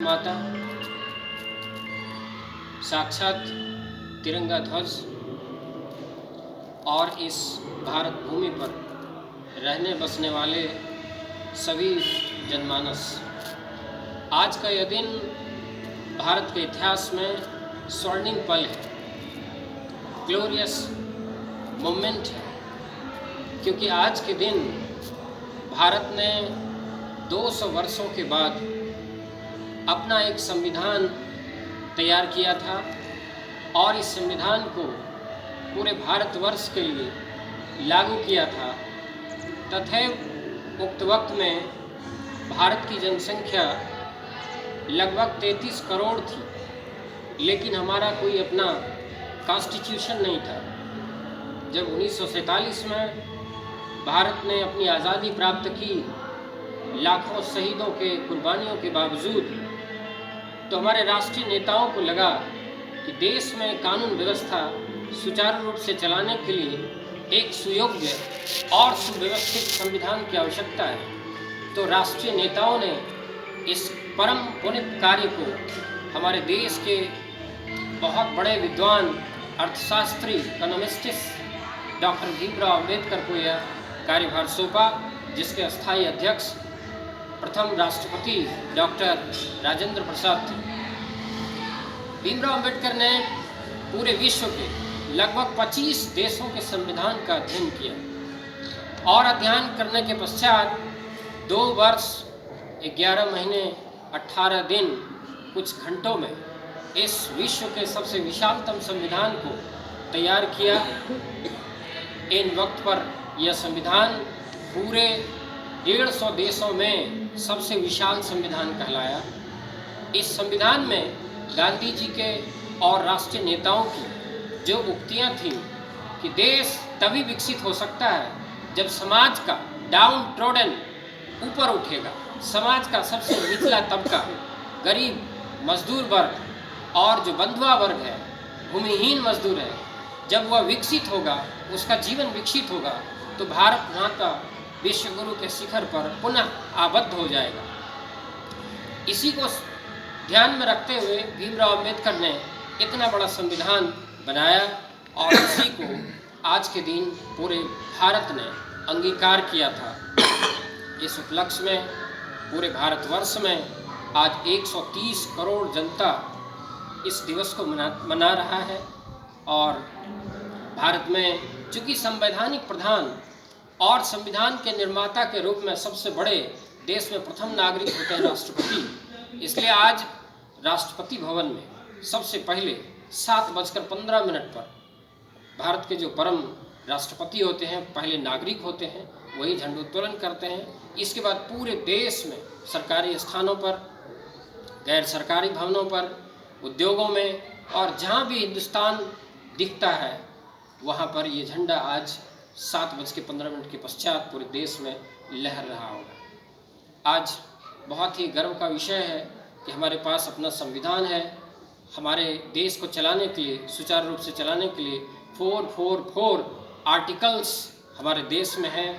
माता साक्षात तिरंगा ध्वज और इस भारत भूमि पर रहने बसने वाले सभी जनमानस, आज का यह दिन भारत के इतिहास में स्वर्णिम पल है, ग्लोरियस मोमेंट है, क्योंकि आज के दिन भारत ने 200 वर्षों के बाद अपना एक संविधान तैयार किया था और इस संविधान को पूरे भारतवर्ष के लिए लागू किया था। तथैव उक्त वक्त में भारत की जनसंख्या लगभग 33 करोड़ थी, लेकिन हमारा कोई अपना कॉन्स्टिट्यूशन नहीं था। जब 1947 में भारत ने अपनी आज़ादी प्राप्त की, लाखों शहीदों के कुर्बानियों के बावजूद, तो हमारे राष्ट्रीय नेताओं को लगा कि देश में कानून व्यवस्था सुचारू रूप से चलाने के लिए एक सुयोग्य और सुव्यवस्थित संविधान की आवश्यकता है। तो राष्ट्रीय नेताओं ने इस परम पुनीत कार्य को हमारे देश के बहुत बड़े विद्वान अर्थशास्त्री इकोनॉमिस्टिस्ट डॉक्टर भीमराव अम्बेडकर को यह कार्यभार सौंपा, जिसके अस्थायी अध्यक्ष प्रथम राष्ट्रपति डॉक्टर राजेंद्र प्रसाद थे। भीमराव अम्बेडकर ने पूरे विश्व के लगभग 25 देशों के संविधान का अध्ययन किया और अध्ययन करने के पश्चात 2 वर्ष 11 महीने 18 दिन कुछ घंटों में इस विश्व के सबसे विशालतम संविधान को तैयार किया। इन वक्त पर यह संविधान पूरे 150 देशों में सबसे विशाल संविधान कहलाया। इस संविधान में गांधी जी के और राष्ट्रीय नेताओं की जो उक्तियां थीं कि देश तभी विकसित हो सकता है जब समाज का डाउन ट्रोडन ऊपर उठेगा, समाज का सबसे निचला तबका, गरीब, मजदूर वर्ग और जो बंधुआ वर्ग है, भूमिहीन मजदूर है, जब वह विकसित होगा, उसका जीवन विकसित होगा, तो भारत माता विश्व गुरु के शिखर पर पुनः आबद्ध हो जाएगा। इसी को ध्यान में रखते हुए भीमराव अम्बेडकर ने इतना बड़ा संविधान बनाया और इसी को आज के दिन पूरे भारत ने अंगीकार किया था। इस उपलक्ष्य में पूरे भारतवर्ष में आज 130 करोड़ जनता इस दिवस को मना रहा है और भारत में चूँकि संवैधानिक प्रधान और संविधान के निर्माता के रूप में सबसे बड़े देश में प्रथम नागरिक होते हैं राष्ट्रपति, इसलिए आज राष्ट्रपति भवन में सबसे पहले 7:15 पर भारत के जो परम राष्ट्रपति होते हैं, पहले नागरिक होते हैं, वही झंडोत्तोलन करते हैं। इसके बाद पूरे देश में सरकारी स्थानों पर, गैर सरकारी भवनों पर, उद्योगों में और जहाँ भी हिंदुस्तान दिखता है वहाँ पर ये झंडा आज 7:15 के पश्चात पूरे देश में लहर रहा होगा। आज बहुत ही गर्व का विषय है कि हमारे पास अपना संविधान है। हमारे देश को चलाने के लिए, सुचारू रूप से चलाने के लिए 444 आर्टिकल्स हमारे देश में हैं,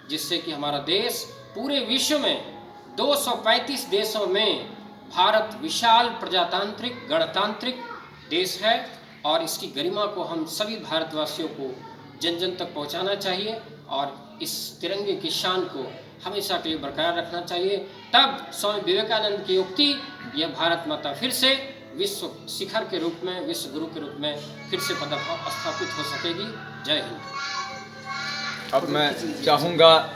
जिससे कि हमारा देश पूरे विश्व में 235 देशों में भारत विशाल प्रजातांत्रिक गणतांत्रिक देश है और इसकी गरिमा को हम सभी भारतवासियों को जन जन तक पहुंचाना चाहिए और इस तिरंगे की शान को हमेशा के लिए बरकरार रखना चाहिए। तब स्वामी विवेकानंद की उक्ति, यह भारत माता फिर से विश्व शिखर के रूप में, विश्व गुरु के रूप में फिर से स्थापित हो सकेगी। जय हिंद। अब मैं चाहूँगा